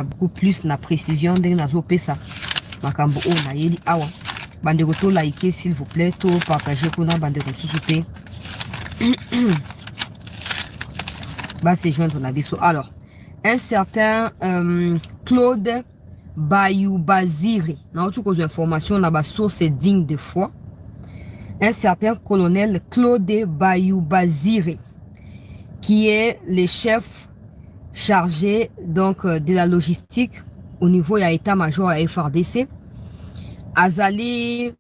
beaucoup plus na précision de nazo pesa makambo o na yeli awa bande to liker s'il vous plaît, to partager kuna bande souper bah c'est joindre na biso. Alors un certain Claude Bayoubazire na autre cause d'information na ba source digne de foi. Un certain colonel Claude Bayoubazire qui est le chef chargé donc de la logistique au niveau de l'état-major à FRDC, azali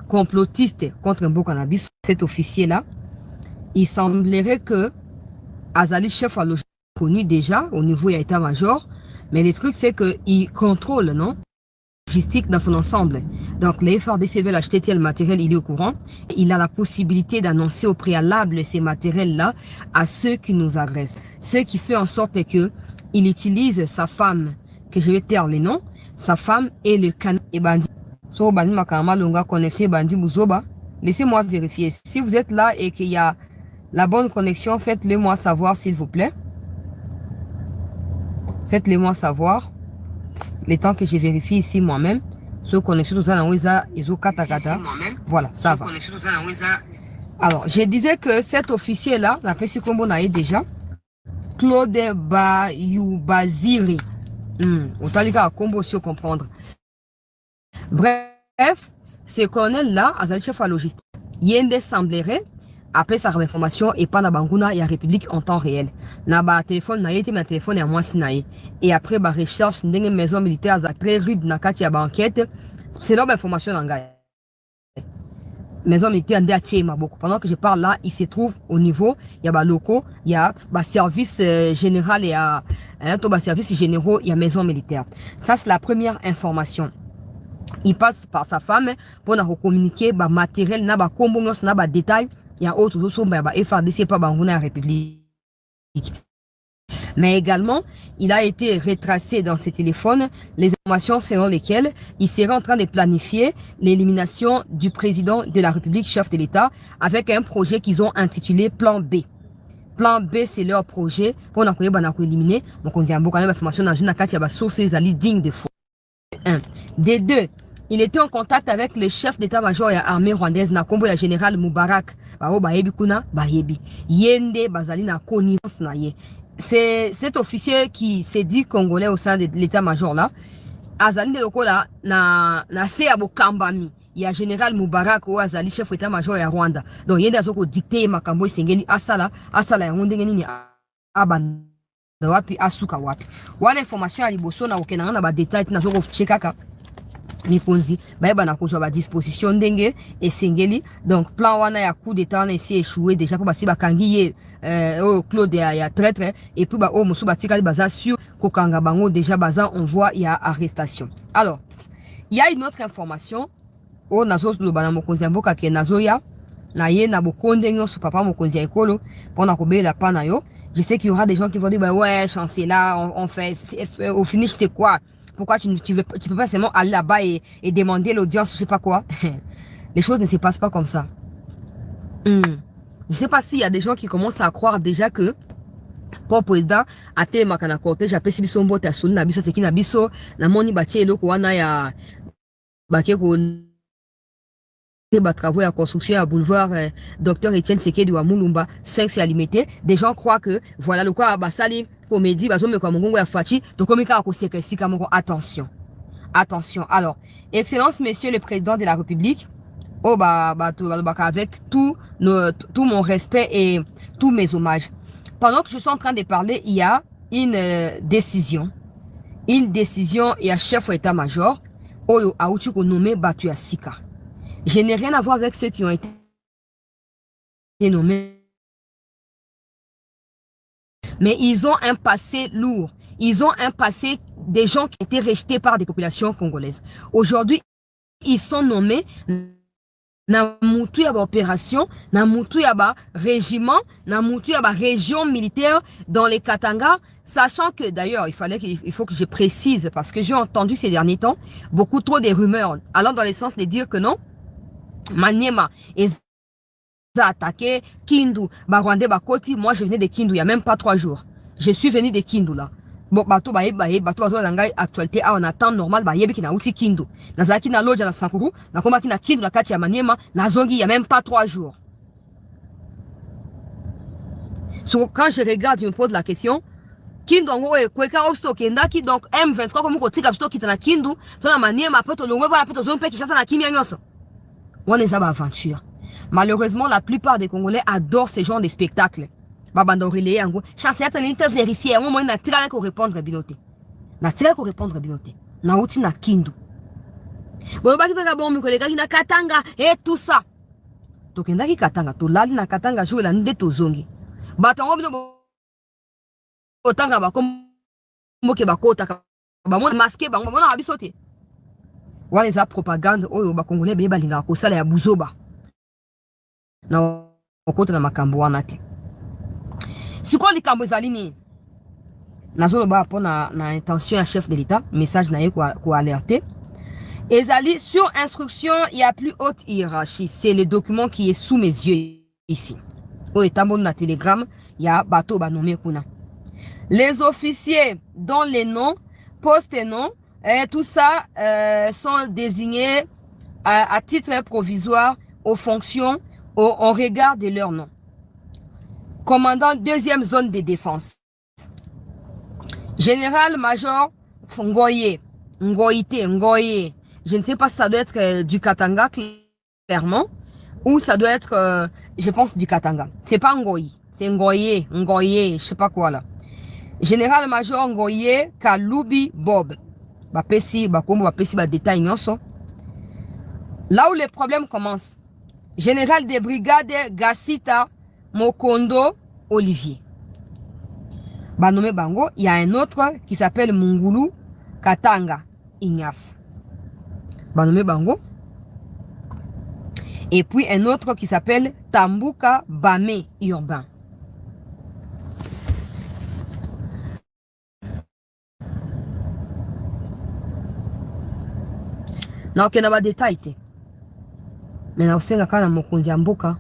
complotiste contre Mbo Cannabis, cet officier-là. Il semblerait que azali chef à logistique connu déjà au niveau de l'état-major, mais le truc c'est qu'il contrôle, non, logistique dans son ensemble. Donc les FRDC veulent acheter tel matériel, il est au courant. Il a la possibilité d'annoncer au préalable ces matériels-là à ceux qui nous agressent. Ce qui fait en sorte que il utilise sa femme, que je vais taire les noms, sa femme et le canal et bandit. So bandi makama longa connecté bandi buzoba. Laissez-moi vérifier. Si vous êtes là et qu'il y a la bonne connexion, faites-le moi savoir s'il vous plaît. Faites-le moi savoir. Les temps que je vérifie ici moi-même. Sur connexion totale en Ouiza, Iso Katakata. Voilà, ça va. Alors, je disais que cet officier-là, la précision qu'on a déjà, Claude Bayoubazire. Autant à combo sur comprendre. Bref, ce colonel-là, à chef à logistique, Yende semblerait, après sa information, et pas na Banguna et la République en temps réel. Na ba téléphone, na yete ma téléphone et à moi sinaye. Et après, ba recherche, d'une maison militaire, très rude, na kati ya banquette, c'est leur information d'engagement. Maison militaire de Tchema beaucoup. Pendant que je parle là, il se trouve au niveau, il y a ba locaux, il y a ba service général et à ba service généraux, il y a maison militaire. Ça c'est la première information. Il passe par sa femme pour nous communiquer ba matériel na ba combo na ba détail, il y a autre chose ba FRDC pas Banguna République. Mais également, il a été retracé dans ses téléphones les informations selon lesquelles il serait en train de planifier l'élimination du président de la République, chef de l'État, avec un projet qu'ils ont intitulé Plan B. Plan B, c'est leur projet pour éliminer. Donc, on dit beaucoup d'informations dans une source digne de foi. Des deux, il était en contact avec le chef d'état-major et armée rwandaise, na kombo ya général Moubarak. Yende bazali na connivence na ye. C'est cet officier qui s'est dit congolais au sein de l'état-major là. Azali de lokola na se abokambami. Il y a général Moubarak ou azali chef d'état-major ya Rwanda. Donc yende azoko dicter makambo sengeli asala ya ngondenge nini abanda wapi asuka wapi. Wana information ya liboso na okena na ba détail na zoko chekaka. Mikonzi ba na kozwa ba disposition ndenge esengeli. Donc plan wana ya coup d'état na essayer échoué déjà pour basi bakangi Claude ya traître et puis au musu batika baza sur kokanga bango déjà baza on voit il y a arrestation. Alors il y a une autre information au nazo lo bana mokonzi mboka ke nazo ya na ye na bokonde nyoso papa mokonzi ekolo pour na kobela pana yo. Je sais qu'il y aura des gens qui vont dire bah ouais chancelier on fait au finish c'est quoi, pourquoi tu peux pas seulement aller là-bas et demander l'audience je sais pas quoi. Les choses ne se passent pas comme ça. Je sais pas s'il y a des gens qui commencent à croire déjà que pour président a té makana cortège a pesi biso mbote asuni na biso seki na biso na moni batie eloko wana ya baké ko ba travaux à construction à boulevard Docteur Etienne Tshisekedi wa Mulumba Sphinx ya limité. Des gens croient que voilà le quoi basali comédie bazo me kwa mongongo ya fachi to komika ko sekesi kamoko. Attention. Alors, Excellence Monsieur le Président de la République, avec tout mon respect et tous mes hommages. Pendant que je suis en train de parler, il y a une décision. Une décision et à chef d'état-major, Oyo Aouchiko nommé Batu Sika. Je n'ai rien à voir avec ceux qui ont été nommés. Mais ils ont un passé lourd. Ils ont un passé des gens qui ont été rejetés par des populations congolaises. Aujourd'hui, ils sont nommés na mutu ya ba opération, na mutu ya ba régiment, na mutu ya ba région militaire dans les Katanga, sachant que d'ailleurs il faut que je précise parce que j'ai entendu ces derniers temps beaucoup trop de rumeurs allant dans le sens de dire que non, Maniema est attaqué, Kindu, ba Rwandais ba Koti, moi je venais de Kindu il y a même pas 3 jours. Je suis venu de Kindu là. Bon, bato nanga actualité a on attend normal yebi ki na uti Kindu. Nazaki na loja na Sankuru, na koma ki na Kindu na kati ya Maniema, na zongi il y a même pas 3 jours. So, quand je regarde, je me pose la question, Kindu ngo e kweka obsto kendaki donc M23 comme ko tika obsto kita na Kindu, to na Maniema après to longwe ba après to zone pe Kinshasa na kimia nyoso. On est ça aventure. Malheureusement, la plupart des Congolais adorent ce genre de spectacles. Babando relais yango chancelier t'as vérifié au moins na tira ko répondre binoté na tira ko répondre binoté na uti na Kindu bon baki peka bon mikoleka ki na Katanga et tout ça to kenda ki Katanga to lali na Katanga jour la nde to zongi batongo bino otanga ba comme moke bakota ba mon masqué ba mon abisoté wala za propagande oyo ba Congolais be balinga ko sala ya buzoba na okota na makambo wana te. Si quoi les Cambozalini, nazo ba pour na intention à chef de l'État, message na ko alerter. Ezali sur instruction, il y a plus haute hiérarchie. C'est le document qui est sous mes yeux ici. Au état na télégramme, il y a bateau ba nommé kuna. Les officiers dont les noms, postes et noms, tout ça sont désignés à titre provisoire aux fonctions au regard de leur nom. Commandant 2e zone de défense. Général-major Ngoye. Ngoye. Je ne sais pas si ça doit être du Katanga, clairement, ou ça doit être, je pense, du Katanga. C'est pas Ngoye, c'est Ngoye, je sais pas quoi là. Général-major Ngoye Kalubi Bob. Bapesi, détail nyonso. Là où les problèmes commencent. Général de brigade Gassita Mokondo Olivier. Banome Bango, il y a un autre qui s'appelle Mungulu Katanga Ignace. Banome Bango. Et puis un autre qui s'appelle Tambuka Bame Urbain. Na okenda ba détail te. Mais na osenga kana mokonzi ya mboka.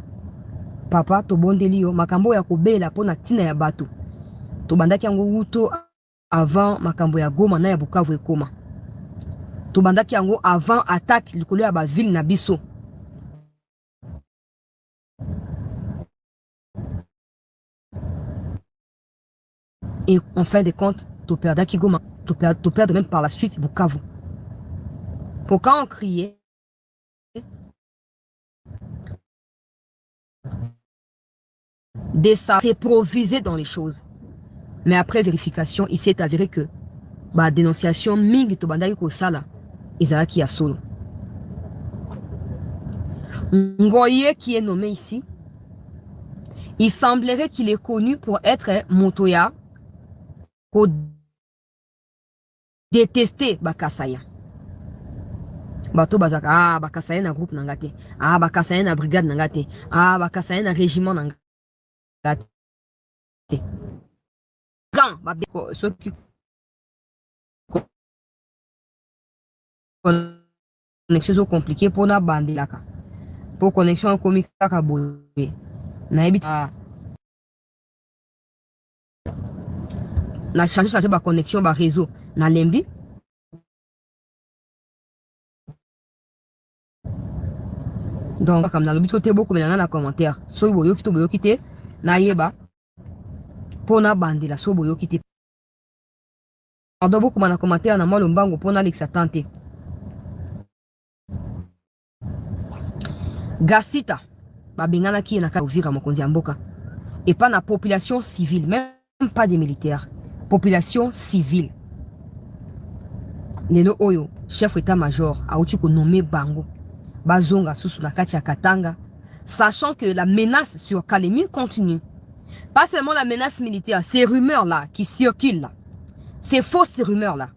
Papa to bondeli yo makambo ya kobela pona tina ya bato. To bandaki yango wuto avant makambo ya Goma na ya Bukavu ekoma. To bandaki yango avant attaque likolo ya ba ville na biso. Et en fin de compte, to perdaki Goma, to perdre même par la suite Bukavu. Pour quand on criait ça s'est provisé dans les choses. Mais après vérification, il s'est avéré que la dénonciation mingi to bandaki ko sala ezalaki ya solo. Ngoye qui est nommé ici, il semblerait qu'il est connu pour être motoya ko détester Bakasaya. Bato bazaka Bakasaya na groupe nangate, Bakasaya na brigade nangate, Bakasaya na régiment nangate. Quand ceux qui connexion compliquée pour na bandelaka pour connexion comique kaka boye na ebita na changer ba connexion ba réseau na lembi donc comme na lobito te beaucoup mais na commentaire so boyo kito boyo kité na yeba pona bandela so boyo kité ando beaucoup na commentaire na molo mbango pona Alexa tante Gassita babengana ki na ka Uvira mokonzi ya mboka et pas na population civile, même pas des militaires, population civile. Lelo oyo chef état-major auti ko nommer bango bazonga susu na kati ya Katanga, sachant que la menace sur Kalemi continue. Pas seulement la menace militaire, ces rumeurs là qui circulent là, ces fausses rumeurs là,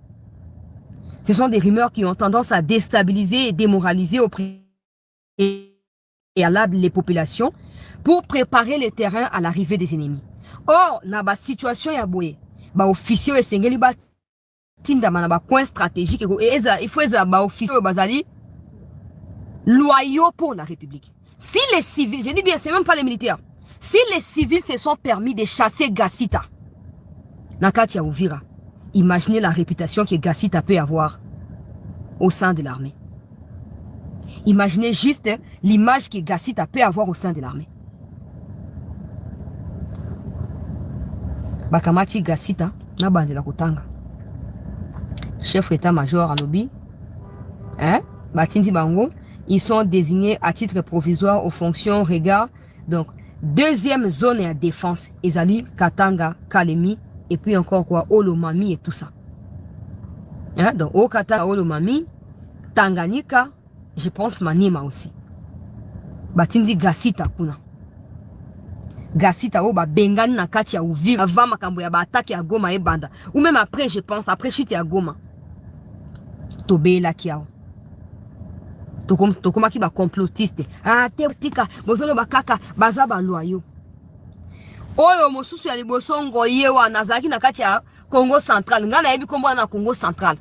ce sont des rumeurs qui ont tendance à déstabiliser et démoraliser au préalable les populations pour préparer le terrain à l'arrivée des ennemis. Or, na ba situation ya boye, ba officier esengeli ba tinda mana ba coin stratégique et il faut ba officier bazali loyaux pour la République. Si les civils, je dis bien, c'est même pas les militaires, si les civils se sont permis de chasser Gassita, na kati ya Uvira, Imaginez la réputation que Gassita peut avoir au sein de l'armée. Imaginez juste l'image que Gassita peut avoir au sein de l'armée. Bakamati Gassita, na bande la kotanga. Chef état-major à lobby. Hein? Batindi Bango. Ils sont désignés à titre provisoire aux fonctions regard. Donc, deuxième zone à défense. Ezali, Katanga, Kalemi. Et puis encore quoi, Olomami et tout ça. Hein? Donc, au Katanga, Olomami, Tanganyika, je pense Manima aussi. Batindi Gassita kuna. Gassita o ba bengani na kati ya Uvira avant makambo ya ba attaque ya Goma et banda. Ou même après, je pense, après chute ya Goma. Tobe la kiao. Tokoma ki ba complotiste. Ah, te tika, bozolo ba kaka, baza ba loyo. Oyo mosusu ya liboso ngoye wa nazaki na kati ya Congo central. Ngana yebi kombo na Congo central.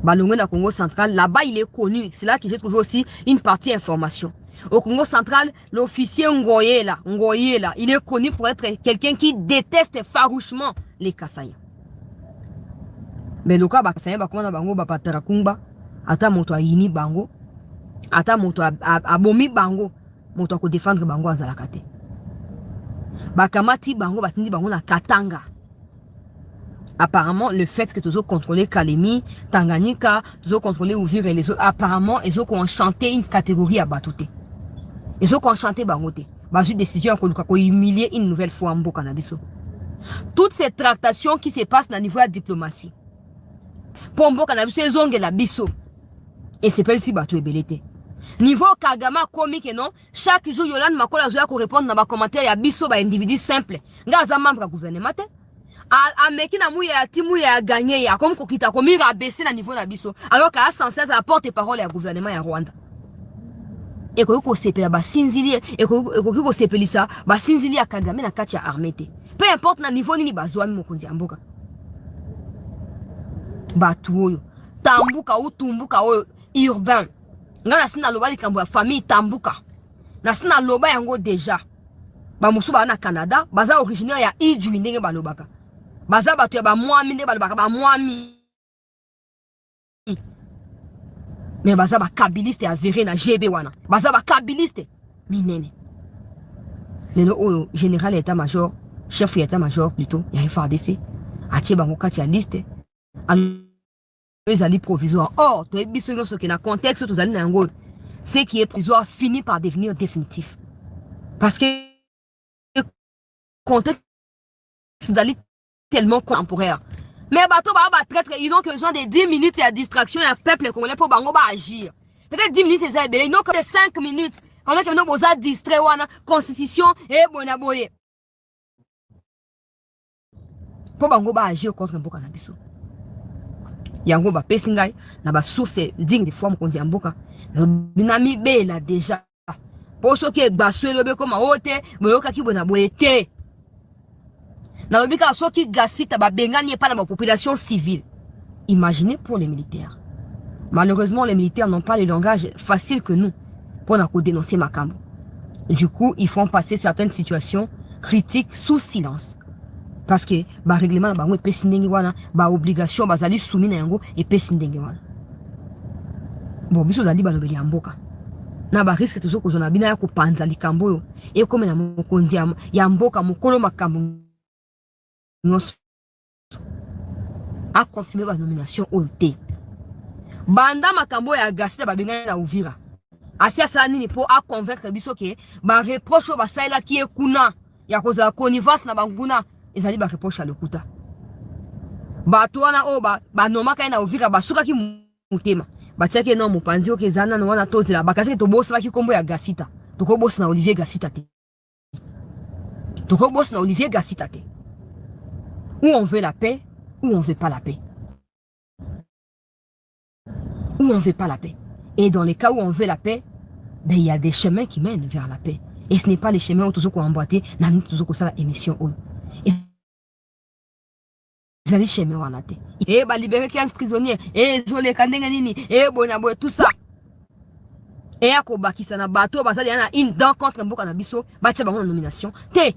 Balongwe na Congo central, là-bas il est connu. C'est là que j'ai trouvé aussi une partie information. Au Congo central, l'officier Ngoye là, il est connu pour être quelqu'un qui déteste farouchement les Kasaïens. Mais le cas Kasaïen, bakona bango bapatara kumba, ata moto ayini bango, ata moto abomi bango, moto ko défendre bango azalakate. Bakamati bango batindi bango na Katanga. Apparemment, le fait que tu as contrôlé Kalemi, Tanganyika, tu as contrôlé Uvira et les autres, apparemment, ils ont enchanté une catégorie à Batouté. Ils ont enchanté Bangoté. Bah, une décision qu'on humilier une nouvelle fois en Bokanabiso. Toutes ces tractations qui se passent au niveau de la diplomatie. Pour Bokanabiso, ils ont la biso. Et c'est pas ici Batou Belete. Niveau Kagama comique, non? Chaque jour, Yolande Makola Zoya qu'on répond dans ma commentaire, il y a biso, bah, individu simple. Gaza membre du gouvernement. A meki na mouya timu ya gagné ya comme kokita komi rabaisser na niveau na biso alors qu'à sans cesse la porte-parole ya gouvernement ya Rwanda et ko sepela ba sinzili et ko sepelisa ba sinzili ya Kagame na kati ya armée te peu importe na niveau nini bazwami mokonzi ya mboka batu oyo tambuka ou tumbuka oyo urbain ngana sina loba likambo ya famille tambuka na sina loba yango déjà ba musu ba na Canada baza originaire ya Ijwi ndenge balobaka baza batu ya ba mwami nde balobaka ba mwami mais baza ba kabiliste ya verre na GB wana baza ba kabiliste minene lelo oyo général état-major chef état-major plutôt ya FARDC atie bango kati ya liste ezali provisoire or to ebiso nyonso ke na contexte tozali na yango ce qui est provisoire finit par devenir définitif parce que contexte ezali tellement temporaire. Mais bateau ba traître, ils n'ont que besoin de 10 minutes et à distraction et à peuple congolais pour bango ba agir. Peut-être 10 minutes ils n'ont que 5 minutes. On a que nous besoin distrait wana constitution et bonaboye. Pour bango ba agir contre mboka na biso. Yango ba pesingai na ba source digne de forme konzi mboka. Binami be là déjà. Pour ceux qui baswe lobe comme ote, boyoka ki bonaboye te. Dans le but qui Gassita ba bengani pas dans la population civile. Imaginez pour les militaires. Malheureusement, les militaires n'ont pas le langage facile que nous pour dénoncer Makambo. Du coup, ils font passer certaines situations critiques sous silence. Parce que ba règlement ba pesindenge wana, ba obligation bazali soumis na yango et pesindenge wana. Bon, biso zali ba lobeli mboka. Na ba risque toujours ko zona bina ya ko panza likambo yo et comme na mokonzi ya mboka mokolo Makambo a confirmé la nomination au T. Banda Makambo ya Gassita babengani na Uvira. Asia sani pour a convaincre biso ke ba reproche ba saila ki ekuna ya koza connivence na banguna ezali ba reproche le kuta. Ba toana o ba nomaka na Uvira ba suka ki mutema. Ba tiake no mopanzi oke zana no wana tozela bakase to bossa ki kombo ya Gassita. Toko bossa na Olivier Gassita te. Toko bossa na Olivier Gassita te. Ou on veut la paix, ou on ne veut pas la paix. Ou on ne veut pas la paix. Et dans les cas où on veut la paix, ben, il y a des chemins qui mènent vers la paix. Et ce n'est pas les chemins où tout ce qu'on a emboîté, n'a tout ce qu'on a émission. Et c'est les chemins où on a été. Et bah libérer 15 prisonniers, et zoler kandenganini, et bonaboy, tout ça. Et à Kobaki, ça n'a bateau, bah ça, il y en a une dent contre un bouc en abisso, bah tu as une nomination. T.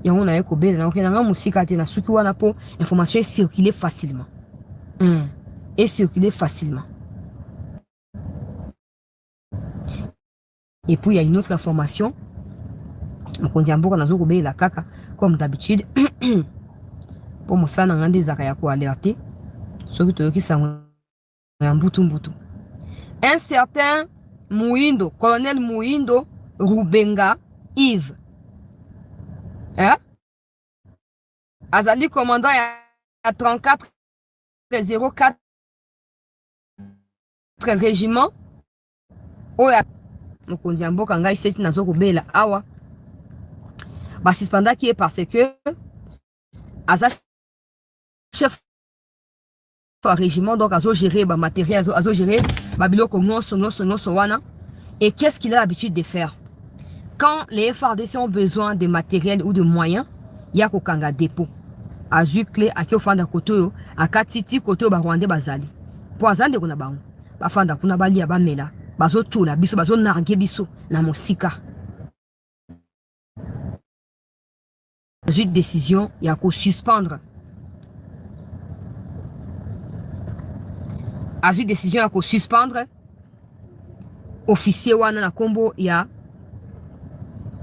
yango na yeko bela na okena musika te na suki wana po information est circuler facilement. Et circuler facilement. Et puis il y a une autre information. Mokonzi mboka nazo ko bela kaka comme d'habitude. Pour mosana ngande zaka ya ko alerter. Soki toyoki sango ya mbutu mbutu. Un certain Muindo, colonel Muindo Rubenga Yves. Hein? Azali commandant à 34 04 régiment. Oya mokonzi mboka ngai seti nazo ko bela awa. Ba suspenda qui est parce que Aza chef régiment donc azo gérer ba matériel azo gérer ba biloko nyonso wana. Et qu'est-ce qu'il a l'habitude de faire quand les FARDC ont besoin de matériel ou de moyens? Il y a kokanga dépôt azu clé aki ofanda koto akatiti koto ba Rwandais bazali po azande kuna bango bafanda kuna balia bamela bazo tula biso bazo narge biso na mosika. Azu décision ya ko suspendre. Azu décision ya ko suspendre officier wana na kombo ya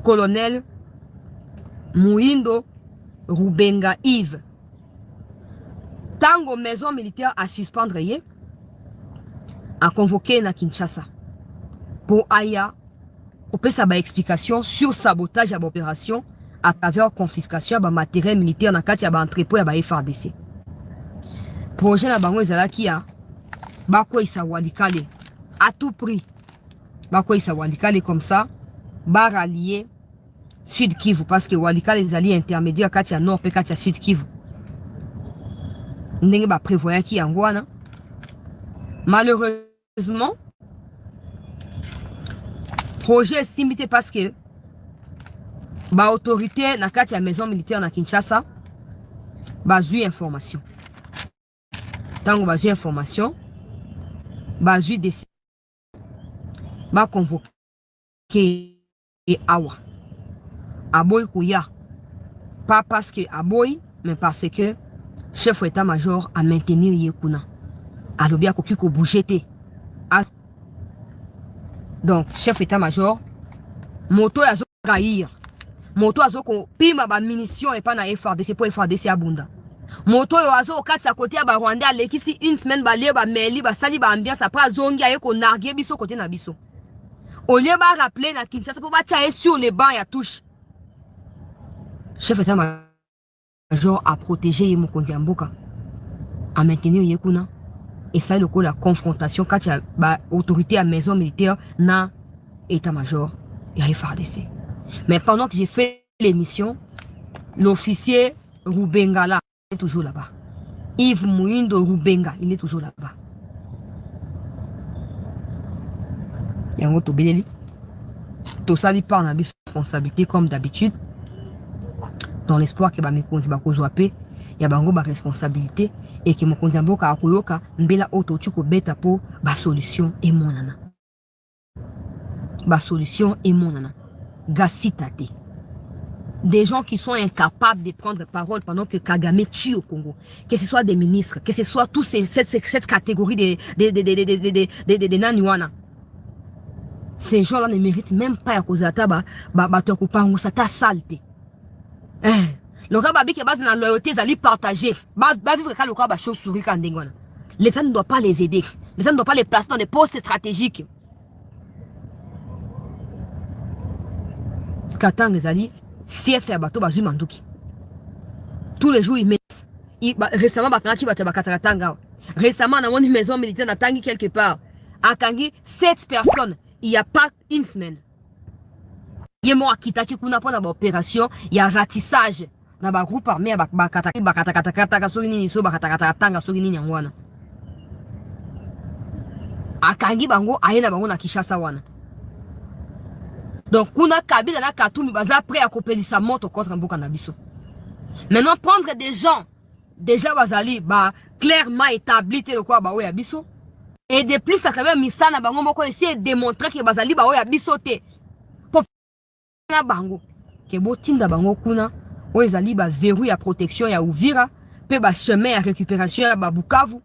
colonel Muindo Rubenga Yves. Tango maison militaire a suspendre ye a convoqué na Kinshasa pour aya kopesa ba explication sur sabotage à l'opération à travers confiscation ba matériel militaire na kati ya ba entrepôt ya ba FARDC. Projet na bango ezalaki ya bako isa walikale à tout prix. Bako isa walikale comme ça ba rallier Sud Kivu parce que walikale ezali intermédiaire kati ya Nord pe kati ya Sud Kivu. Ndenge ba prévoyait ki yango wana. Malheureusement projet estimité parce que ba autorité na kati ya maison militaire na Kinshasa bazui information. Tango bazui information bazui décision ba convoquer et awa aboy kuya pas parce que aboy mais parce que chef d'état-major a maintenir yekuna alobia koki ko bouger te. Donc chef d'état-major moto azo trahir moto azo ko pima ba munitions et pas na FARDC pour FARDC abunda moto yo azo katsa côté ya ba Rwandais alekisi une semaine ba lie ba meli ba sali ba ambiance après zongi aye ko narguer biso côté na biso au lieu ba rappeler na Kinshasa pour ba tirer sur les bancs ya touche. Chef d'état-major a protégé mokonzi mboka a maintenir yekuna et ça le coup la confrontation quand il y a ba autorité à maison militaire na état-major et à FARDC. Mais pendant que j'ai fait l'émission, l'officier Rubenga là est toujours là-bas. Yves Muindo Rubenga, il est toujours là-bas. Yango to beleli. To sali par na responsabilité comme d'habitude. Dans l'espoir que ba mekonzi ba kozwa pe ya bango ba responsabilité et que mokonzi mboka akoyoka mbela oto tuko beta po ba solution et monana. Ba solution et monana. Gassitate. Des gens qui sont incapables de prendre parole pendant que Kagame tue au Congo. Que ce soit des ministres, que ce soit tous cette catégorie de Naniwana. Ces gens-là ne méritent même pas à cause de ça ta saleté. Le cas babi qui base dans la loyauté, ils allaient partager. Vivre quand le cas chauve-souris quand dingona. L'État ne doit pas les aider. L'État ne doit pas les placer dans des postes stratégiques. Katang les alliés, fief et bateau bazu manduki. Tous les jours ils mettent. Récemment bakanaki batabatanga. Récemment dans une maison militaire na tangi quelque part. À Kangi 7 personnes. Il n'y a pas une semaine. Il y a moi qui t'a qui kuna pour la opération. Il y a ratissage. Na ba groupe armé bakata so nini so bakata tanga so nini ngwana. Akangi bango ayena bango na Kinshasa wana. Donc kuna Kabila na Katumi baza prêt à couper sa moto contre Mboka na biso. Maintenant prendre des gens déjà bazali ba clairement établi te quoi ba oya biso et de plus à travers misana bango moko essayer de démontrer que bazali ba oya biso te. Na bango ke botinda bango kuna où ils allaient verrouiller la protection ya Uvira, puis chemin à récupération ya Bukavu.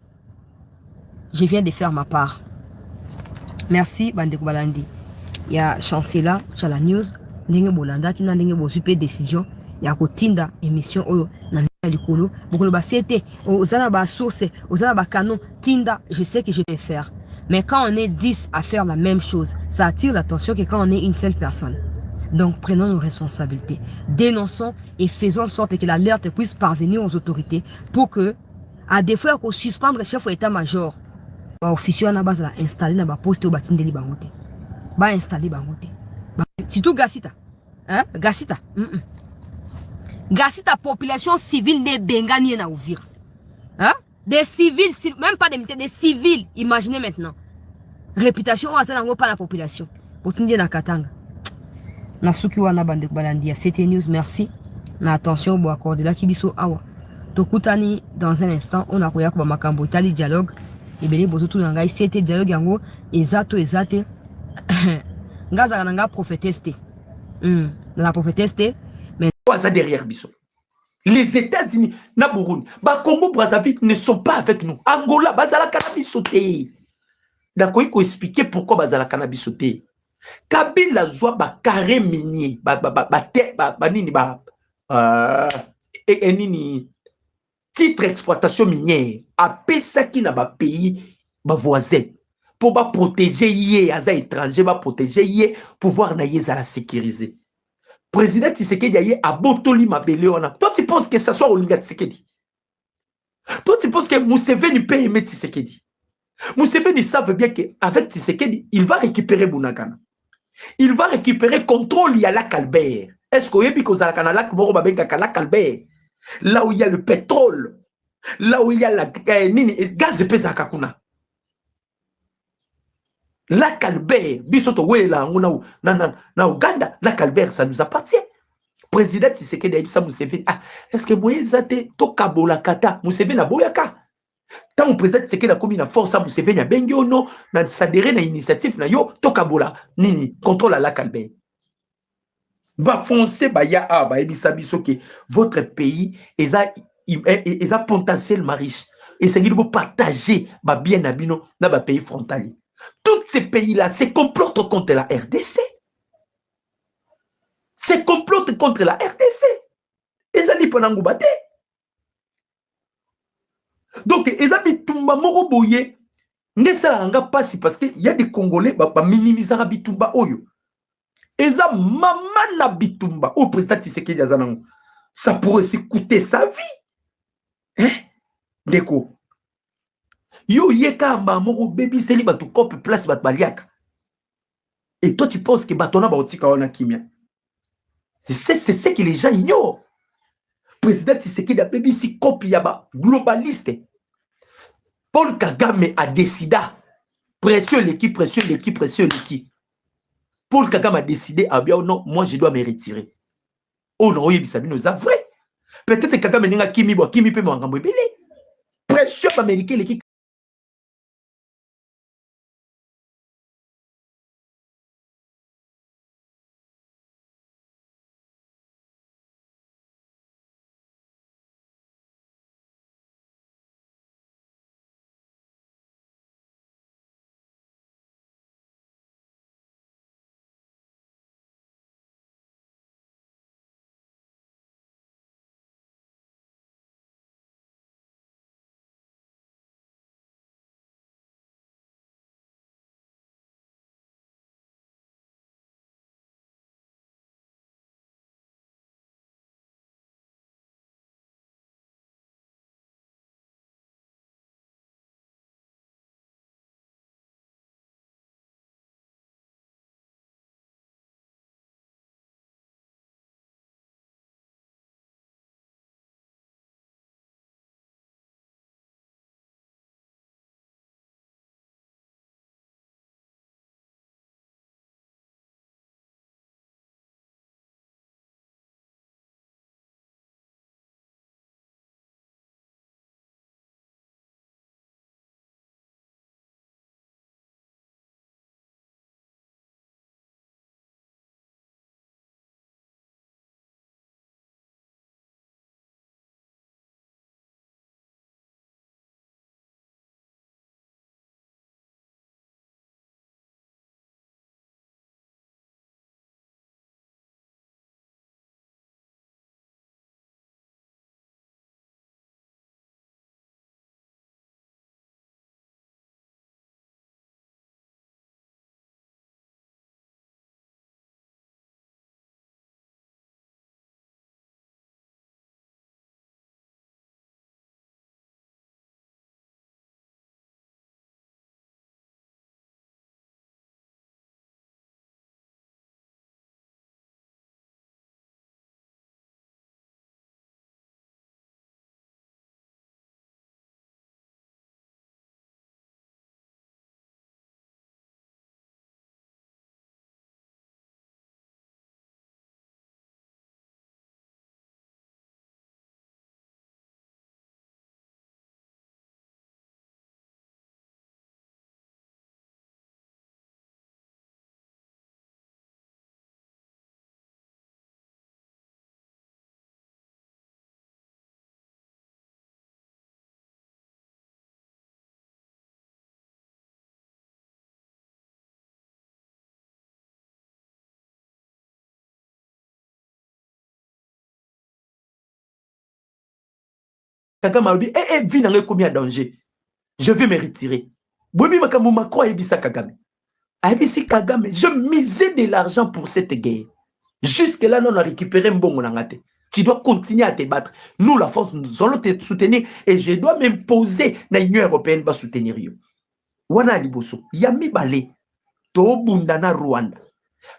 Je viens de faire ma part. Merci Bandeko Balandi. Il y a chancela sur la news, ndenge bolanda qui na ndenge bozupe décision ya kotinda émission oyo na likolo bokolo basete ozana ba source ozana ba canon tinda, je sais que je vais faire. Mais quand on est 10 à faire la même chose, ça attire l'attention que quand on est une seule personne. Donc prenons nos responsabilités, dénonçons et faisons en sorte que l'alerte puisse parvenir aux autorités pour que, à défaut qu'on suspendre le chef d'état-major, officier na base la installer na ba poste au batindeli bangote. Ba installer bangote. Surtout Gassita. Hein? Gassita. Gassita, population civile ne bengani na Uvira. Hein? Des civils, même pas des militaires, des civils. Imaginez maintenant. Réputation, on attend pas la population. Pour tenir na Katanga. Nasuki wana bande balandia. C'était news, merci. Na attention, bo accorder la kibiso awa. Tokutani dans un instant, on a koya ko makambo itali dialogue. Ebele bozo tout ngai c'était dialogue yango ezate. Ngaza nga prophétesse. La prophétesse mais ça derrière biso. Les États-Unis, na Burundi, ba Congo Brazzaville ne sont pas avec nous. Angola, bazala cannabis sauté. D'accord, il faut expliquer pourquoi bazala cannabis sauté. Kabila zwa ba carré minier, nini titre exploitation minière, appelle ça qui n'a pas pays ba voisin pour ba protéger yé aza étranger, ba protéger yé pouvoir na yé la sécuriser. Président Tshisekedi aye abotoli mabele wana. Toi tu penses que ça soit Olinga Tshisekedi? Toi tu penses que Museveni peut aimer Tshisekedi? Museveni savent bien qu'avec Tshisekedi, il va récupérer Bunagana. Il va récupérer contrôle ya lac Albert. Est-ce que yebi ko zalaka na lac moko babengaka lac Albert? Là où il y a le pétrole, là où il y a la gaz pesaka kuna. Lac Albert, bisoto wela na Uganda, lac Albert ça nous appartient. Président Tshisekedi Aïbisa Museveni, ah, est-ce que Moïse Zate to kabola kata Museveni na boyaka? Tant le président Tshisekedi a commis la force à Museveni a bengi ou non, na s'adhérer na initiative na yo to kabola nini contrôle à lac Albert. Va foncer ba ya a ba Aïbisa biso que votre pays est a potentiellement riche. Et c'est qu'il faut partager ba bien abino na ba pays frontalier. Tous ces pays-là se complotent contre la RDC. Se complotent contre la RDC. Et ça dit pendant Ngoubate. Donc, ils ont bitumba moro boye. Ngesala nga pasi parce qu'il y a des Congolais ba minimisera bitumba oyo. Ils ont maman na bitumba. Au président Tshisekedi azanango. Ça pourrait se coûter sa vie. Hein? Ndeko. Yo yeka amba moro baby seli batu kope place bat baliaka. Et toi tu penses que batona ba otika wana kimia. C'est ce que les gens ignorent. Président Tshisekedi a baby si copie yaba globaliste. Paul Kagame a décidé précieux l'équipe. Paul Kagame a décidé ah bien non, moi je dois me retirer. Oh non, oui, ça nous a vrai. Peut-être Kagame n'a kimi peut m'engambo belé. Précieux américain l'équipe Kagame a dit, vie n'a commis à danger. Je vais me retirer. Bobi Makamou Macron a dit ça Kagame. A dit si Kagame, je misais de l'argent pour cette guerre. Jusque-là, nous on a récupéré un bon monangate. Tu dois continuer à te battre. Nous, la France, nous allons te soutenir et je dois m'imposer dans l'Union européenne pour soutenir. Wana Liboso, Yami Balé, To Bundana Rwanda.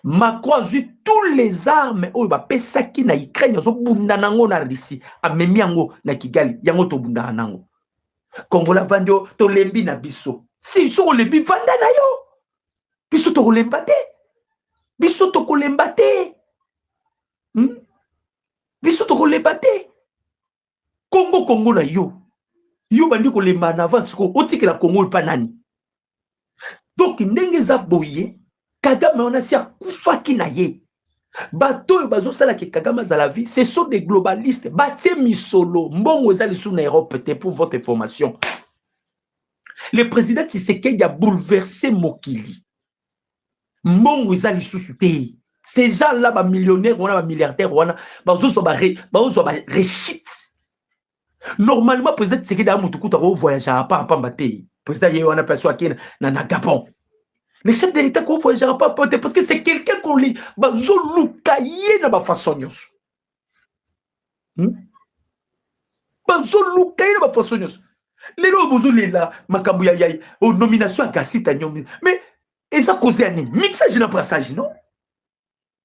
Macron a eu toutes les armes où il va pesaki na Ukraine, zo bundana ngo na Russie, amemi yango na Kigali, yango to bundana nango. Kongola vandio to lembi na biso. Si so lembi vanda na yo. Biso to lembate. Biso to lembate. Biso to lembate. Congo na yo. Yo bandi ko lemba na avance ko otiki la Congo pa nani. Donc ndenge za boye Kagame on a si akufaki na ye. Bato bazo sala ke Kagame za la vie, ce sont des globalistes. Batie misolo mbongo za lisu na Europe te pour votre information. Le président Tshisekedi a bouleversé Mokili. Mbongo za lisu te. Ces gens-là ba millionnaires, on a ba milliardaires, on a bazo so ba rechit. Normalement président Tshisekedi a mutuku ta voyager à pas mbate. Président ye on a perçu qui na Gabon. Le chef de l'État qu'on voyagera pas parce que c'est quelqu'un qu'on lit. Bazo lukaye na ba façon nyos. Bazo lukaye na ba façon nyos. Les gens bozo là makambu ya aux nomination à Gassita nyomi. Mais et ça cause ani mixage na brassage non?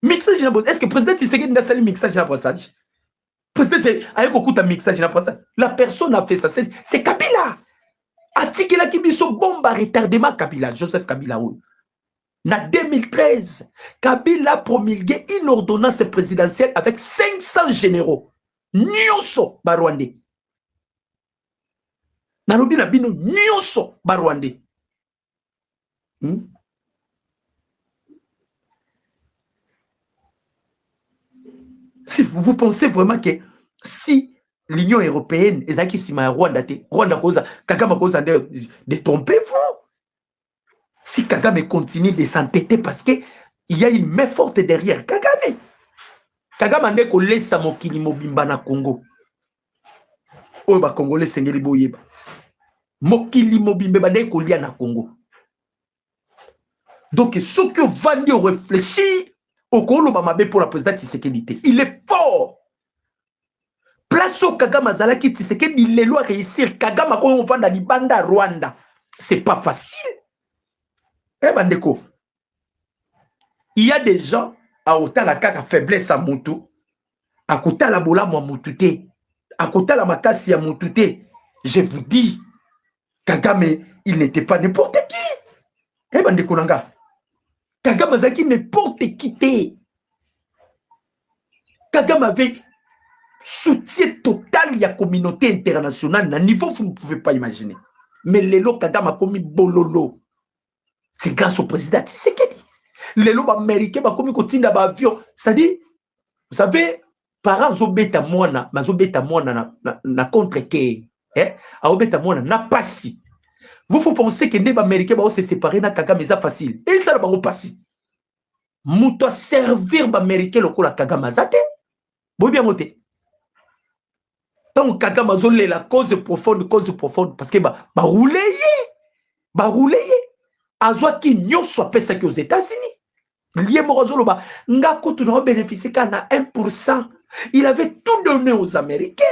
Mixage na brassage. Est-ce que président Tshisekedi n'a sali mixage na brassage? Président c'est avec okuta mixage na brassage. La personne a fait ça c'est Kabila. Atikela kibiso bomba retardement Kabila, Joseph Kabila oui. En 2013, Kabila a promulgué une ordonnance présidentielle avec 500 généraux. Nyonso Barwande. Nalobi na bino nyonso Barwande. Si vous pensez vraiment que si l'Union européenne est qui si ma Rwanda cause Kagame cause de tromper-vous. Si Kagame continue de s'entêter parce que il y a une main forte derrière Kagame. Kagame ande ko laisse mokili mobimba na Congo. Oyo ba Congolais sengeli boyeba. Mokili mobimba bande ko lia na Congo. Donc ce que Vandi réfléchit au Kolo ba mabe pour la présidente Tshisekedi. Il est fort. Place au Kagame Zalaki Tshisekedi il doit réussir Kagame ko on vanda di banda Rwanda. C'est pas facile. Eh bandeko. Il y a des gens à Otala kaka faiblesse à Moutou. À Kotala bola mo Moutouté. À Kotala makasi à Moutouté. Je vous dis Kagame il n'était pas n'importe qui. Eh bandeko nanga. Kagame Zaki n'importe qui. Kagame avait soutien total de la communauté internationale à un niveau que vous ne pouvez pas imaginer. Mais les lots Kagame a commis bololo. C'est grâce au président Tshisekedi. Les lots américains ont commis un avion. C'est-à-dire, vous savez, parents zobeta mwana, mazobeta mwana na contre que, aobeta mwana na passi. Vous faut penser que les Américains vont se séparer na Kagame c'est facile. Et ça va passer. Mouto servir les Américains le la Kagame zate. Vous bien noter. Donc Kagame zolé la cause profonde parce que ba rouler. Azwa ki nyonso apesa ki aux États-Unis. Lié Morozoloba, Ngako tu n'auras bénéficié qu'à 1%. Il avait tout donné aux Américains.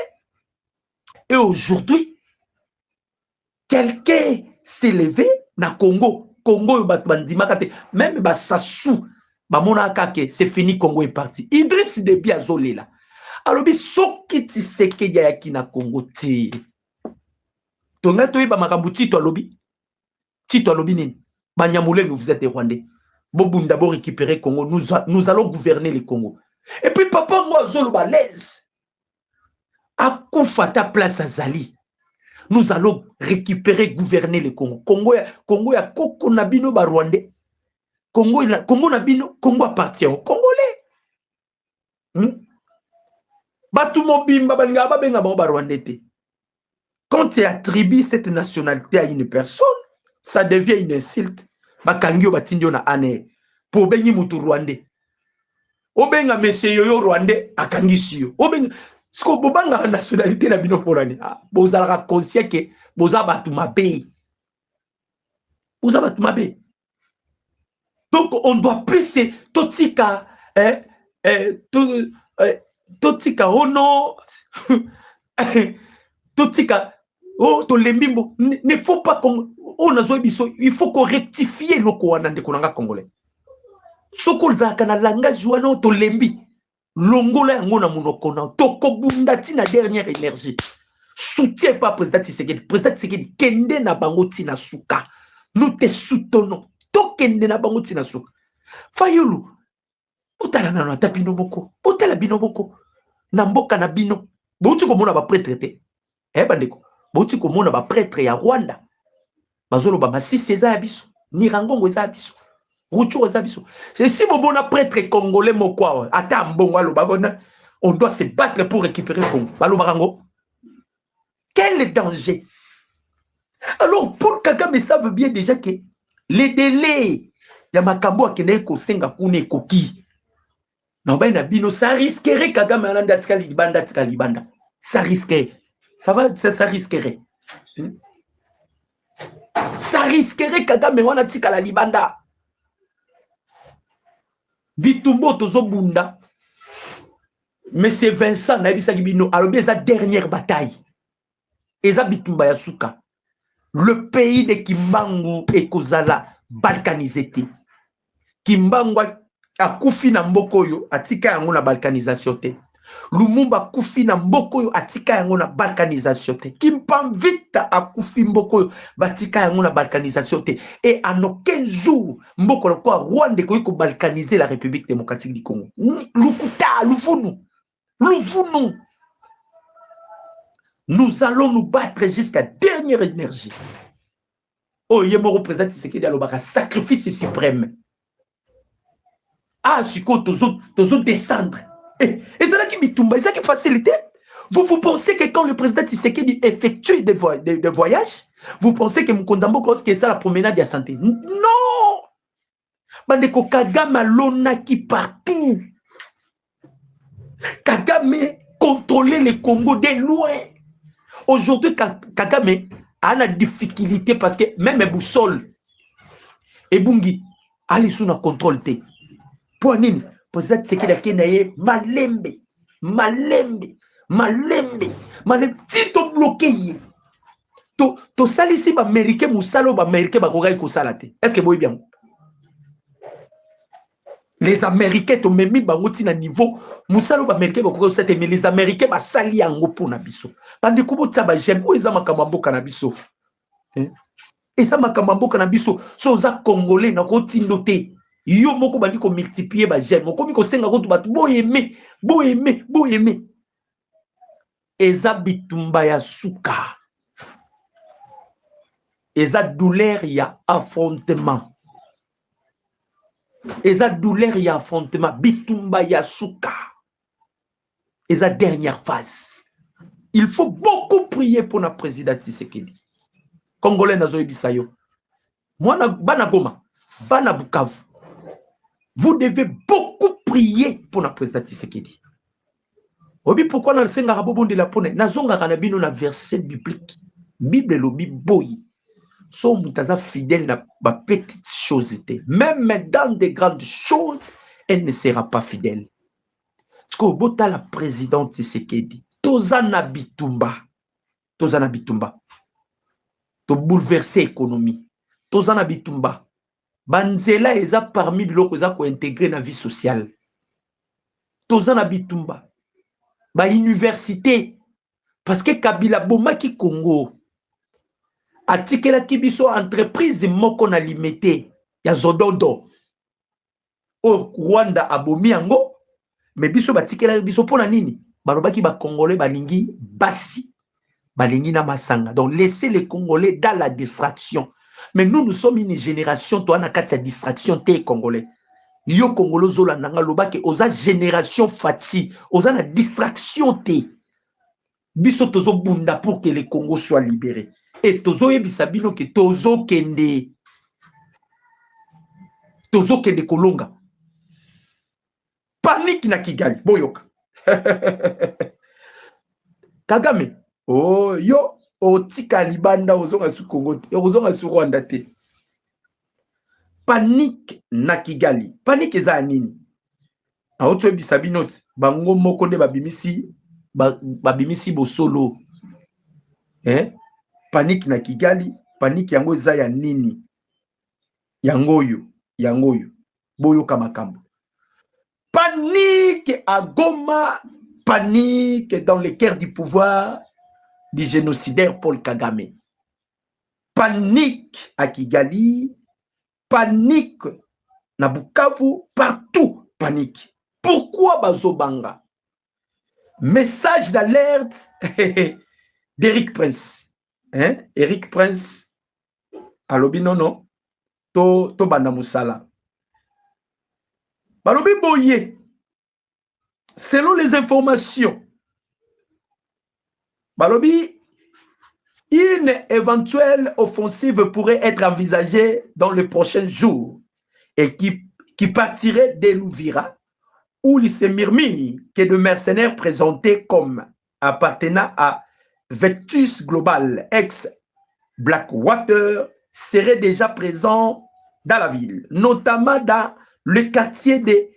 Et aujourd'hui, quelqu'un s'est levé na Congo. Congo, même Sassou, c'est fini, Congo est parti. Idriss Déby a zolé là. Alors, soki Tshisekedi yaki na Congo ti. Tonga toyi ba makambu tito alobi. Tito alobi nini? Banyamulenge, vous êtes des Rwandais. Boboum d'abord récupérer Congo. Nous allons gouverner le Congo. Et puis papa, moi, Zolo Balèze. À Koufata place à Zali. Nous allons récupérer, gouverner le Congo. Congo ya Koko Nabino ba Rwandais. Congo Nabino, Congo appartient aux Congolais. Batumo bimba banga benga ba Rwandais. Quand tu attribues cette nationalité à une personne, ça devient une insulte. Bakangio batindio na ane. Pour bengi mutu Rwandais. Obenga monsieur yoyo Rwandais akangisi yo. Obenga Ce que bobanga nationalité na bino polani. Bozalaka conscient que boza batu mabe. Boza batu mabe. Donc on doit plus se totika totika ono totika oh to lembimbo ne faut pas comme on a joué biso, il faut qu'on rectifie le koana de konanga congolais. Soko zaka na langage wana to lembi longola yango na monoko na toko bundati na dernière énergie. Soutien pas président Tshisekedi. Président Tshisekedi kende na bango tina suka. Nous te soutenons. To kende na bango tina suka. Fayulu otala na tapino boko. Otala bino boko. Na mboka na bino. Bouti ko mona ba prêtre te. Bandeko. Bouti ko mona ba prêtre ya Rwanda. Bazolo ba masisi eza ya biso. Nirangongo eza ya biso. Ruchu eza biso. C'est si bon na prêtre congolais mokwa. Ata mbongo alo babona. On doit se battre pour récupérer Congo. Balo barango. Quel danger? Alors Paul Kagame savent bien déjà que les délais ya makambo akene ko senga kune koki. Non ben na bino ça risquerait Kagame alanda tika libanda. Ça risquerait. Ça risquerait. Ça risquerait Kagame wana tika la libanda. Bitumbo tozo bunda. Monsieur Vincent na bisaki bino alobi sa dernière bataille. Eza bitumba ya suka. Le pays de Kimbangu et Kozala balkanisé. Kimbangu akufi na mbokoyo atika yango na balkanisation te. Lumumba akufi na mbokoyo atika yango na balkanisation te. Kimpamvita akufi mbokoyo batika yango na balkanisation te. Et en aucun jour mboko kwa Rwanda ko balkaniser la République démocratique du Congo. Lukuta, Luvunu. Nous allons nous battre jusqu'à dernière énergie. Oh, il y a mon représentant Tshisekedi alobaka sacrifice suprême. Ah, si quoi, tous descendre. Et c'est là qui bitumba, c'est ça qui facilite. Vous pensez que quand le président Tshisekedi effectue des voyages, vous pensez que Mkonzambo cause que ça la promenade de la santé? Non! Bandeko Kagame lona qui partout. Kagame contrôler le Congo de loin. Aujourd'hui, Kagame a la difficulté parce que même Boussol et Bungi, allez sous la contrôle. Pour nini, président Tshisekedi Kenaye, malembe, tito bloqué. To salisi ba américain musalo ba américain ba kogai ko salate. Est-ce que vous voyez bien? Les Américains to memi bango tina niveau musalo ba américain ba kogai salate, mais les Américains ba sali yango pour na biso. Bande kubo tsaba j'aime o eza makambo kana biso. Eza makambo kana biso so za congolais na ko tindo te. Yo moko bandi ko multiplier ba j'aime. Moko mi ko senga ko batu bo aimer. Eza bitumba ya suka. Eza douleur ya affrontement. Eza douleur ya affrontement. Bitumba ya suka. Eza dernière phase. Il faut beaucoup prier pour la présidente Tshisekedi. Congolais nazo ebisayo. Moi bana Goma, bana Bukavu. Vous devez beaucoup prier pour la présidente Tshisekedi. Obi pourquoi na senga rabobo de la pone nazonga kana bino na verset biblique. Bible lobi boy. So mutaza fidèle na ba petite chose te. Même dans des grandes choses, elle ne sera pas fidèle. Parce que bota la présidente Tshisekedi. Tozana bitumba. To bouleverser l'économie. Tozana bitumba. Banzela eza parmi biloko eza ko intégrer na vie sociale. Tozana bitumba. Ba université. Parce que Kabila bomaki Congo. Atikela kibiso entreprise moko na limité ya Zododo. O Rwanda abomi yango. Mais biso batikela biso pona nini? Balobaki ba Congolais balingi basi. Balingi na masanga. Donc laissez les Congolais dans la distraction. Mais nous sommes une génération toi na kati ya distraction te Congolais. Yo Congolo zola nanga lobaki oza génération fati, oza na distraction te. Biso tozo bunda pour que le Congo soit libéré. Et tozo ebisabino ke tozo kende kolonga. Panique na Kigali, boyoka. Kagame oh yo otika libanda ozonga su Congo ozonga su Rwanda te. Panique na Kigali. Panique eza nini? Aoto bisabinot bango moko nde babimisi bosolo. Panique na Kigali, panique yango eza ya nini? Yangoyo boyo kamakambo. Panique à Goma, panique dans le cœur du pouvoir du génocidaire Paul Kagame. Panique à Kigali, panique na Bukavu, partout panique. Pourquoi bazobanga? Message d'alerte d'Eric Prince. Eric Prince, alobi non, to banda musala. Balobi boye. Selon les informations, balobi, une éventuelle offensive pourrait être envisagée dans les prochains jours et qui partirait d'Elouvira, où il se murmure que de mercenaires présentés comme appartenant à Vectus Global, ex-Blackwater, seraient déjà présents dans la ville, notamment dans le quartier de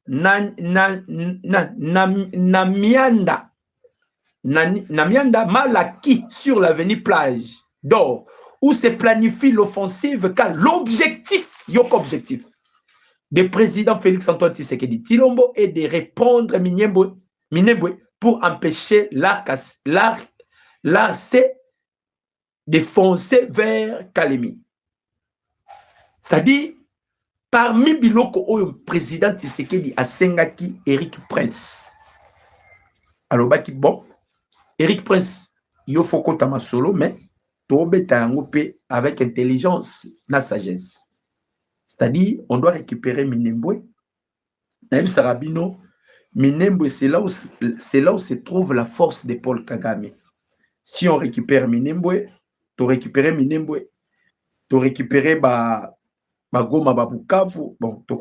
Namianda Malaki sur l'avenue Plage d'Or, où se planifie l'offensive car l'objectif, objectif du président Félix Antoine Tshisekedi Tshilombo est de répondre Minembwe pour empêcher l'ARC de foncer vers Kalemi. C'est-à-dire, parmi biloko oyo président Tshisekedi asengaki Eric Prince. Alors baki bon, Eric Prince yo foko tama solo mais tobeta yango pe avec intelligence na sagesse. C'est-à-dire, on doit récupérer Minembwe. Naïm Sarabino, Minembwe, c'est là où se trouve la force de Paul Kagame. Si on récupère Minembwe, tu récupères Minembwe, tu récupères Goma, Bukavu, bon, tu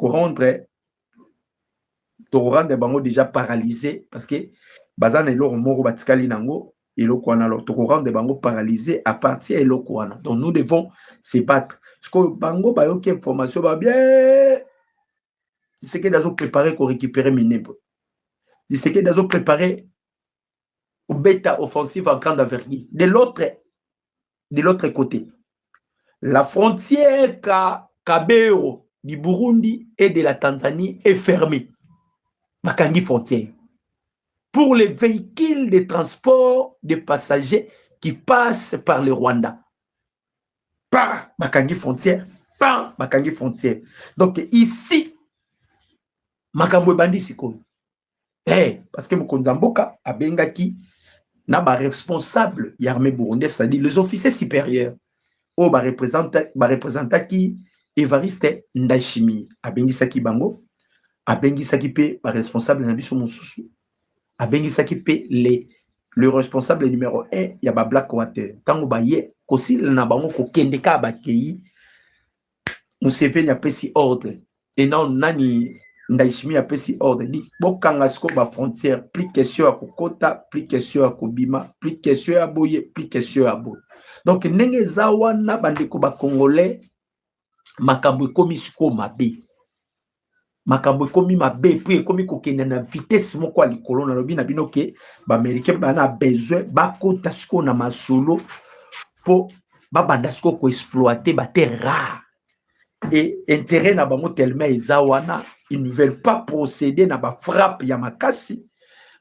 rendre bango déjà paralysé parce que bazan et l'or moro batikali nango et le kwana alors tu rendre bango paralysé à partir de l'okwana. Donc nous devons se battre. Parce que bango ba yoki information ba bien. C'est que d'azo préparer pour récupérer Minembwe. C'est que d'azo préparer au bêta offensive en grande envergure. De l'autre côté, la frontière Kabero du Burundi et de la Tanzanie est fermée. Makangi frontière. Pour les véhicules de transport de passagers qui passent par le Rwanda. Par Makangi frontière. Par Makangi frontière. Donc ici, Makambo bandi siko. Parce que Mokonzamboka a bengaki na ba responsable l'armée burundaise, c'est-à-dire les officiers supérieurs. O ba représenta qui Evariste Ndashimi a bengisaki bango, a bengisaki pe ba responsable na biso mosusu. A bengisaki pe le responsable numéro 1 ya ba Blackwater. Tango ba ye kosil na bango ko kendeka ba kei Museveni a pesi ordre. Et non nani Ndayishimi a pesi ordre dit bokanga siko ba frontière, plus question à kokota, plus question à kobima, plus question à boye, plus question à boye. Donc ndenge zawana bandeko ba congolais makambo ekomi siko mabe. Makambo ekomi mabe puis ekomi kokenda na vitesse moko likolo na lobi na bino ke ba américain bana besoin bakota siko na masolo po ba banda siko ko exploiter ba terre rare. Et intérêt na bango tellement ezawana, ils ne veulent pas procéder na ba frappe ya makasi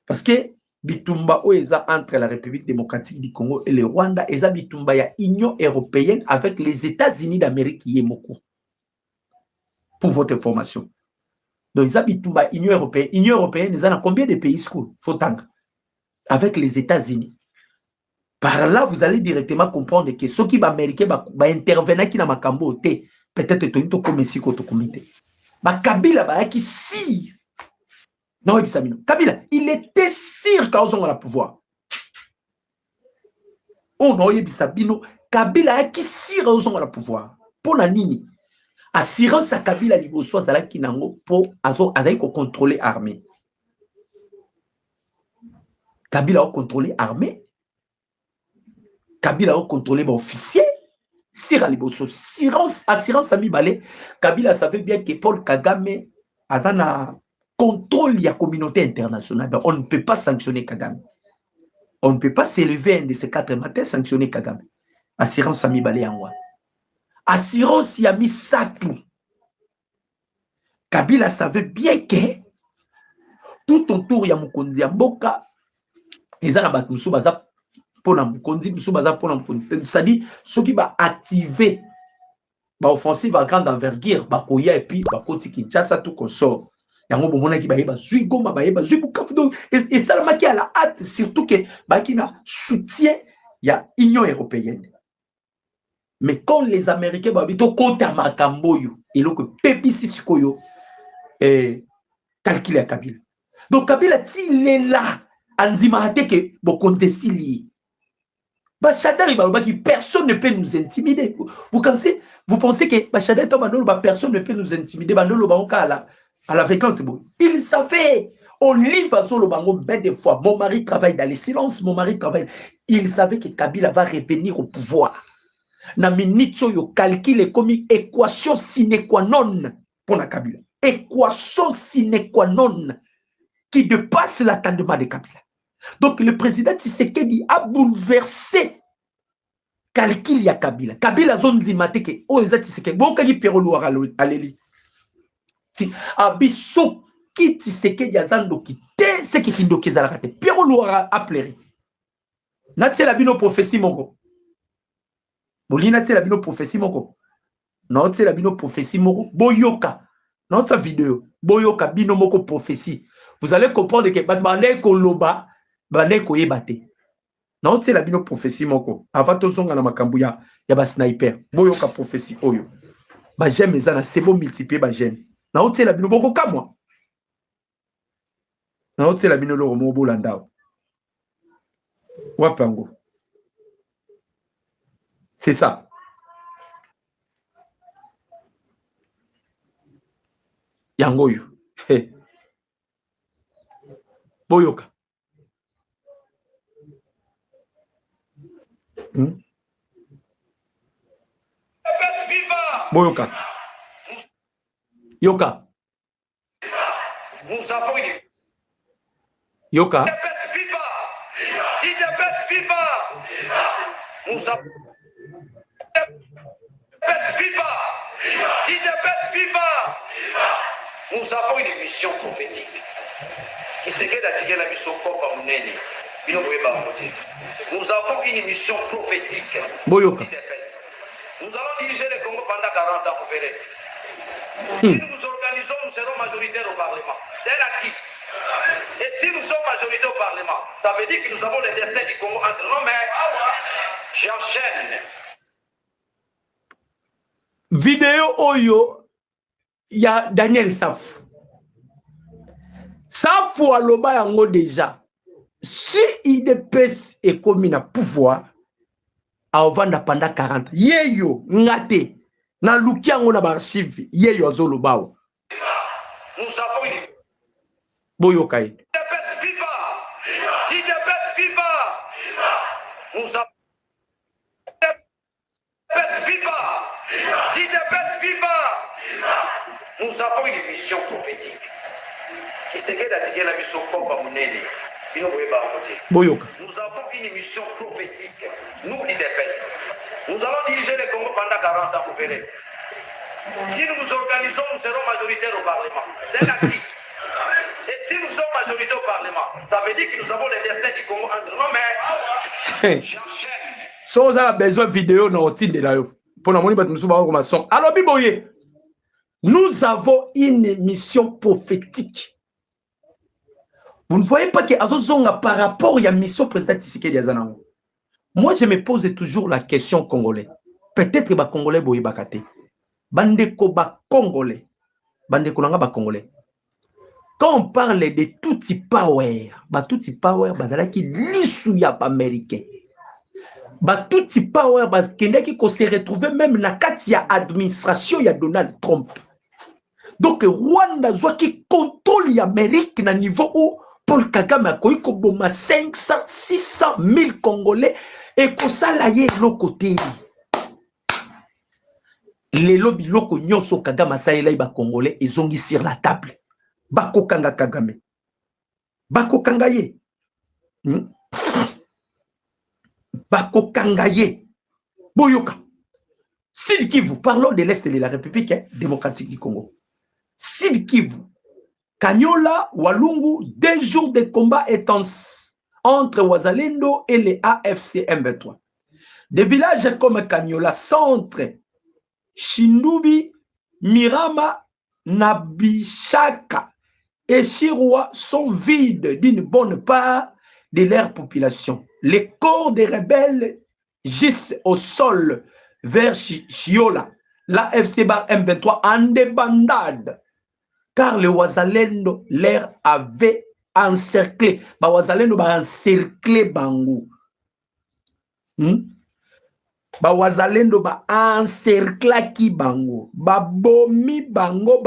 parce que bitumba o eza entre la République démocratique du Congo et le Rwanda eza bitumba ya Union européenne avec les États-Unis d'Amérique yemoko. Pour votre information. Donc eza bitumba Union européenne eza na combien de pays school fotanga avec les États-Unis. Par là vous allez directement comprendre que ceux qui ba américain ba intervenir qui na makambo te peut-être to comme ici ko to comité. Ba Kabila ba qui si non ebisabino. Kabila, il était sûr qu'ils ont le pouvoir. Oh non ebisabino, Kabila qui si qu'ils ont le pouvoir. Pour la nini. Assurance à Kabila liboso azala kinango pour azai ko contrôler armée. Kabila a contrôlé l'armée. Kabila a contrôlé l'officier. Sira Liboso, assurance Sami Balé. Kabila savait bien que Paul Kagame avait un contrôle de la communauté internationale. Donc, on ne peut pas sanctionner Kagame. On ne peut pas s'élever un de ces 4 matins sanctionner Kagame. Assurance Sami Balé en moi. Assurance Yami Satou. Kabila savait bien que tout autour ya Mukonzi ya Mboka, ils ont abattu Moussou Baza pour la Mukonzi, Moussou Baza pour la Mukonzi. C'est-à-dire, ceux qui vont activer l'offensive à grande envergure, Bakoya et puis Bakoti Kinshasa, tout qu'on sort. Il y a un moment qui va y avoir Zuigoma, et ça le maquille à la hâte, surtout que Bakina soutient, il y a l'Union européenne. Mais quand les Américains vont habiter au côté à Makamboyo, et là que Pépisi Sikoyo, calculer à Kabila. Donc Kabila, s'il est là, Anzimahate que Bokonte Sili. Bachadar, personne ne peut nous intimider. Vous pensez que Bachadar, personne ne peut nous intimider. À la fréquente. Il savait. Olive Azolo Bango, ben des fois, mon mari travaille dans le silence, mon mari travaille. Il savait que Kabila va revenir au pouvoir. Na minitso yo calcule comme équation sine qua non pour la Kabila. Équation sine qua non qui dépasse l'attendement de Kabila. Donc le président Tshisekedi a bouleversé calcul ya Kabila. Kabila zone dimate que o eza Tshisekedi boka ki perolo à l'élite. Si abiso ki Tshisekedi azando ki te ce qui findo kezala kate perolo a plaire. Natie la bino prophétie moko. Bolina tie la bino prophétie moko. Na tie la bino prophétie moko boyoka. Dans sa vidéo boyoka bino moko prophétie. Vous allez comprendre que bande ko loba bande ko yebate. Na tie la bino prophétie moko. Avant to zonga na makambu ya ba sniper. Boyoka prophétie oyo. Ba j'aime ezana c'est bon multiplier ba j'aime. Na tie la bino boko ka moi. Na tie la bino lo mo bolanda. Wapango. C'est ça. Yangoyo. Hey. Boyoka. Boyoka. Yoka. Yoka. Nous avons une mission prophétique qui s'est attirée la mission pour Mouneni. Nous avons une mission prophétique. Boyoka. Nous allons diriger le Congo pendant 40 ans, vous verrez. Si nous nous organisons, nous serons majoritaires au Parlement. C'est un acquis. Et si nous sommes majoritaires au Parlement, ça veut dire que nous avons le destin du Congo entre nos mains. J'enchaîne. Vidéo Oyo, il y a Daniel Saf. Safou aloba yango déjà. Si IDPS est commis à pouvoir, à vendre pendant 40 ans. Yeyo, ngate, na lukiango na archive, yeyo azolobao. Nous avons une. Boyokai. IDPS viva! IDPS viva! Nous avons. IDPS viva! IDPS viva! Nous avons une mission prophétique qui s'est attirée la mission comme Mouneni. Boyoka. Nous avons une mission prophétique, nous l'IDPS. Nous allons diriger le Congo pendant 40 ans, vous verrez. Si nous nous organisons, nous serons majoritaires au Parlement. C'est un acquis. Et si nous sommes majoritaires au Parlement, ça veut dire que nous avons le destin du Congo entre nos mains. J'enchaîne. Si vous avez besoin de vidéo, pour alors, Biboye, nous avons une mission prophétique. Vous ne voyez pas que Azozonga par rapport à la mission président Tshisekedi Azanango. Moi, je me pose toujours la question congolais. Peut-être que les Congolais boye bakate. Bandeko ba Congolais. Bandeko nanga ba Congolais. Quand on parle de Tutsi Power, Tutsi Power bazalaki lisuya ba américain. Tutsi Power bazkendaki ko se retrouver même na kati ya administration ya Donald Trump. Donc Rwanda zwa qui contrôle l'Amérique na niveau où Paul Kagame a koiko boma 500, 600 000 Congolais et ko salaye lo côté. Les lobby loko nyoso Kagame saela ba Congolais ils ont mis sur la table. Bako kanga Kagame. Bako kangaye. Bako kangaye. Boyoka. Sud Kivu, parlons de l'Est de la République démocratique du Congo. Sud Kivu, Kanyola, Walungu, 2 jours de combat intenses entre Wazalendo et les AFC M23. Des villages comme Kanyola, Centre, Shindubi, Mirama, Nabishaka et Chirwa sont vides d'une bonne part de leur population. Les corps des rebelles gisent au sol vers Chiola, la FC Bar M23 en débandade, car le Wazalendo l'air avait encerclé. Ba Wazalendo ba encerclé Bango. Ba Wazalendo ba encerclé ki Bango. Ba bomi Bango,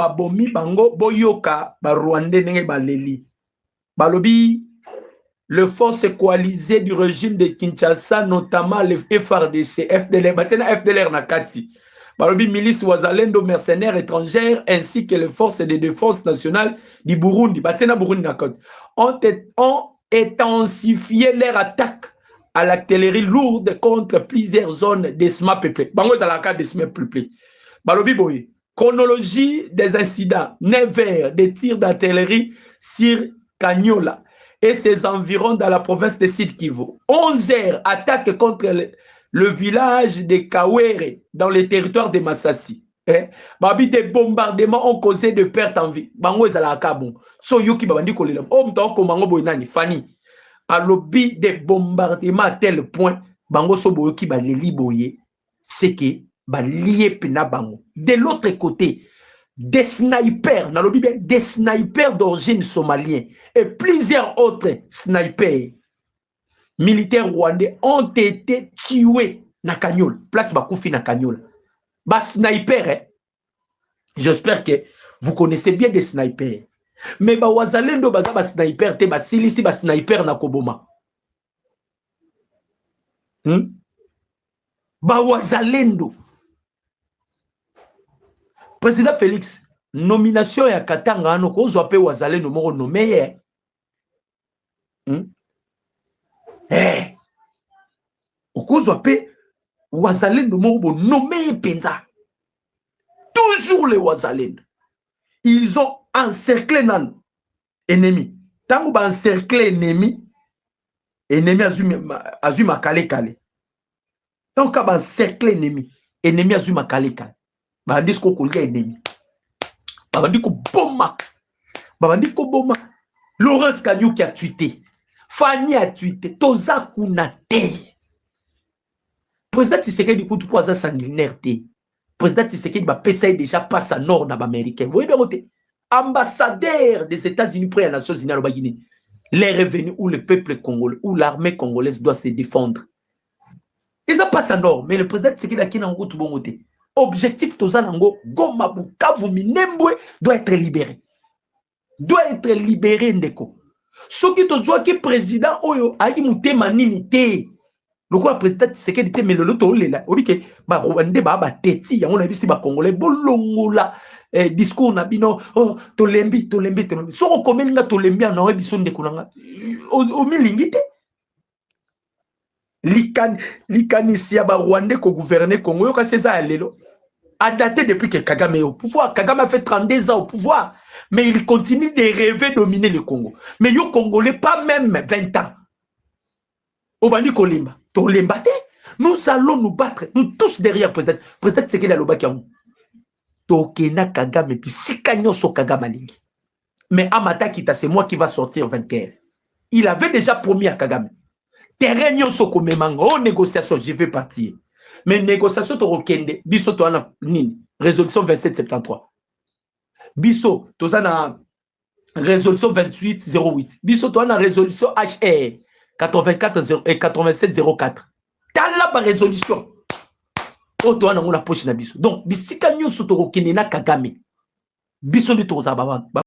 boyoka ba Rwandais nenge ba leli. Ba lobi le force coalisée du régime de Kinshasa, notamment le FRDC, FDLR, maintenant FDLR Nakati, Balobi milice Wazalendo mercenaires étrangères ainsi que les forces de défense nationale du Burundi, maintenant Burundi Nakati, ont intensifié leur attaque à l'artillerie lourde contre plusieurs zones d'ESMA peuplées. Bango Zalaka d'ESMA peuplées. Balobi Boye, chronologie des incidents, 9 heures de tirs d'artillerie sur Kanyola et ses environs dans la province de Sud Kivu. 11 heures, attaque contre le village de Kawere dans le territoire de Massassi. Babi, des bombardements ont causé de pertes en vie. Bango ezalaka bon. So yoki babandi kolela. O mtoko mango boynani fani. Alobi des bombardements à tel point bango so boyoki ba leli boye. C'est que ba lié pena bango. De l'autre côté, des snipers d'origine somalienne et plusieurs autres snipers militaires rwandais ont été tués na Kanyola. Place Bakoufi na Kanyola. Ba sniper, j'espère que vous connaissez bien des snipers. Mais ba Wazalendo baza ba sniper te ba silisi ba sniper na Koboma. Ba Wazalendo. Président Félix, nomination ya Katanga ano ko zo pe Wazalendo moko nommé Okozo pe Wazalendo moko nommé penza. Toujours les Wazalendo. Ils ont encerclé nan ennemi. Tango ba encerclé ennemi azuma kale kale. Donc ba encerclé ennemi azuma kale kale. Babandi ko kolia ennemi. Babandi ko boma. Laurence Kanyou qui a tweeté. Fanny a tweeté. Toza Kunate. Président Tshisekedi coup pour ça sanguinaire te. Président Tshisekedi ba pesa déjà passe à nord na américain. Vous voyez bien côté. Ambassadeur des États-Unis près à la Nations Unies à Guinée. Les revenus où le peuple congolais, où l'armée congolaise doit se défendre. Ils ont passé à nord, mais le président Tshisekedi a qui n'a pas bon côté. Objectif Tozanango, Goma Bukavu Minembwe doit être libéré. Doit être libéré ndeko. Ce qui tozwa ki président oyo aki mutema nini te. Loko président Tshisekedi te melolo to lela. Obike ba Rwanda ba teti yango na bisi ba Congolais bolongola discours na bino tolembi. So ko komelinga tolembi na biso ndeko nanga. O milingi te. Likanisi ya ba Rwanda ko gouverner Congo yo ka seza lelo. A daté depuis que Kagame est au pouvoir. Kagame a fait 32 ans au pouvoir. Mais il continue de rêver dominer le Congo. Mais yo Congolais, pas même 20 ans. Obandi Kolimba. Tolemba te. Nous allons nous battre. Nous tous derrière président. Président Tshisekedi alobaki yango. Tokena Kagame puis sikanyo so Kagame lingi. Mais Amata Kita, c'est moi qui va sortir 24. Il avait déjà promis à Kagame. Terrain nyonso komemanga. Oh négociation, je vais partir. Mais négociation to rokende biso to ana nini résolution 2773 biso to na résolution 2808 biso to ana résolution HR 8704 tala ba résolution o to ana ngona poche na biso donc bisika nyonso to rokende na Kagame biso ni to za ba